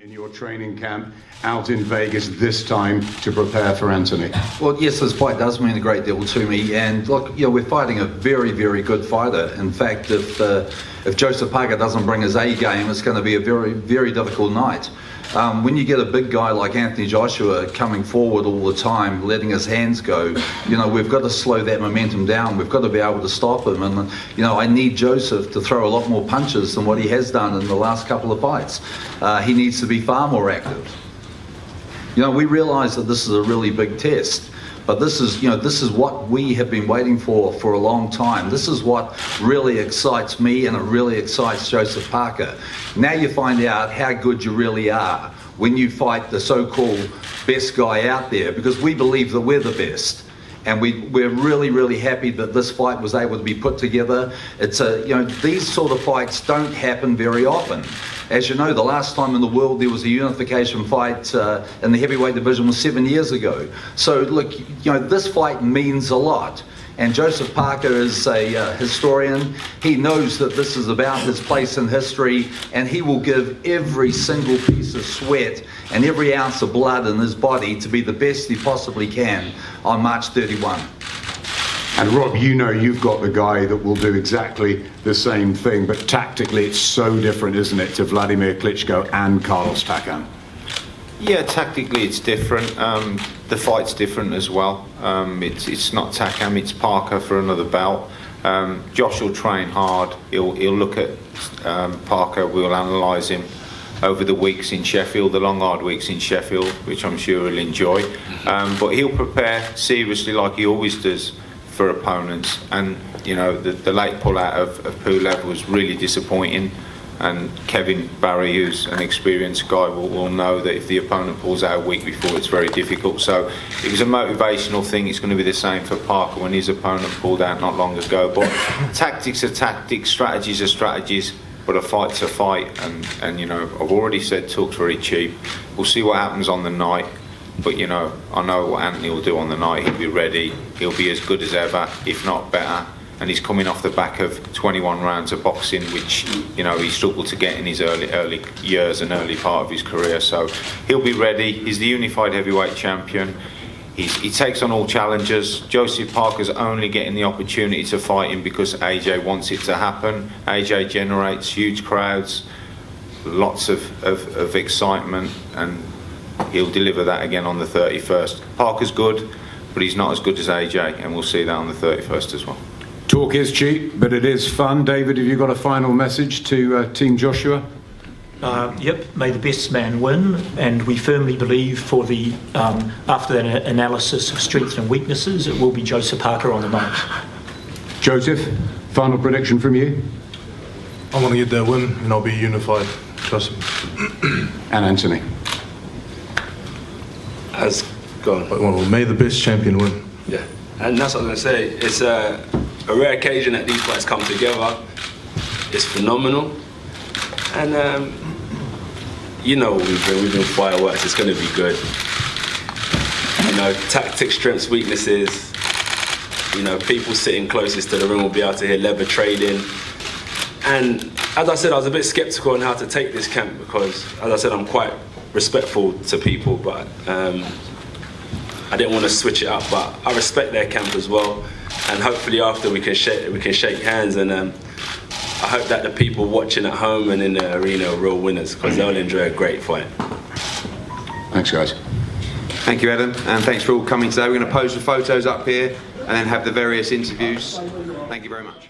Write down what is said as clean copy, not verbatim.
in your training camp out in Vegas this time to prepare for Anthony? Well, yes, this fight does mean a great deal to me, and look, you know, we're fighting a very, very good fighter. In fact, if Joseph Parker doesn't bring his A game, it's going to be a very, very difficult night. When you get a big guy like Anthony Joshua coming forward all the time, letting his hands go, you know, we've got to slow that momentum down. We've got to be able to stop him. And, you know, I need Joseph to throw a lot more punches than what he has done in the last couple of fights. He needs to be far more active. You know, we realise that this is a really big test. But this is, you know, this is what we have been waiting for a long time. This is what really excites me, and it really excites Joseph Parker. Now you find out how good you really are when you fight the so-called best guy out there, because we believe that we're the best. And we're really, really happy that this fight was able to be put together. It's you know, these sort of fights don't happen very often. As you know, the last time in the world there was a unification fight in the heavyweight division was 7 years ago. So look, you know, this fight means a lot. And Joseph Parker is a historian. He knows that this is about his place in history, and he will give every single piece of sweat and every ounce of blood in his body to be the best he possibly can on March 31. And Rob, you know you've got the guy that will do exactly the same thing, but tactically it's so different, isn't it, to Vladimir Klitschko and Carlos Takam? Yeah, tactically it's different. The fight's different as well. It's not Takam, it's Parker for another belt. Josh will train hard. He'll look at Parker. We'll analyse him over the weeks in Sheffield, the long hard weeks in Sheffield, which I'm sure he'll enjoy. But he'll prepare seriously like he always does for opponents. And you know, the late pull out of Pulev was really disappointing. And Kevin Barry, who's an experienced guy, will know that if the opponent pulls out a week before, it's very difficult. So it was a motivational thing. It's going to be the same for Parker when his opponent pulled out not long ago. But tactics are tactics, strategies are strategies, but a fight's a fight. And you know, I've already said talk's very cheap. We'll see what happens on the night. But you know, I know what Anthony will do on the night. He'll be ready. He'll be as good as ever, if not better. And he's coming off the back of 21 rounds of boxing, which, you know, he struggled to get in his early years and early part of his career. So he'll be ready. He's the unified heavyweight champion. He takes on all challengers. Joseph Parker's only getting the opportunity to fight him because AJ wants it to happen. AJ generates huge crowds, lots of excitement, and he'll deliver that again on the 31st. Parker's good, but he's not as good as AJ, and we'll see that on the 31st as well. Talk is cheap, but it is fun. David, have you got a final message to Team Joshua? Yep, may the best man win, and we firmly believe for the after that analysis of strengths and weaknesses, it will be Joseph Parker on the night. Joseph, final prediction from you? I want to get that win, and I'll be unified. Trust me. And Anthony? Well, may the best champion win. Yeah, and that's what I was going to say. It's a rare occasion that these fights come together. It's phenomenal, and you know what we've been fireworks. It's going to be good. You know, tactics, strengths, weaknesses. You know, people sitting closest to the ring will be able to hear leather trading. And as I said, I was a bit skeptical on how to take this camp because, as I said, I'm quite respectful to people, but I didn't want to switch it up. But I respect their camp as well. And hopefully after we can shake hands, and I hope that the people watching at home and in the arena are real winners because they'll enjoy a great fight. Thanks, guys. Thank you, Adam, and thanks for all coming today. We're going to post the photos up here and then have the various interviews. Thank you very much.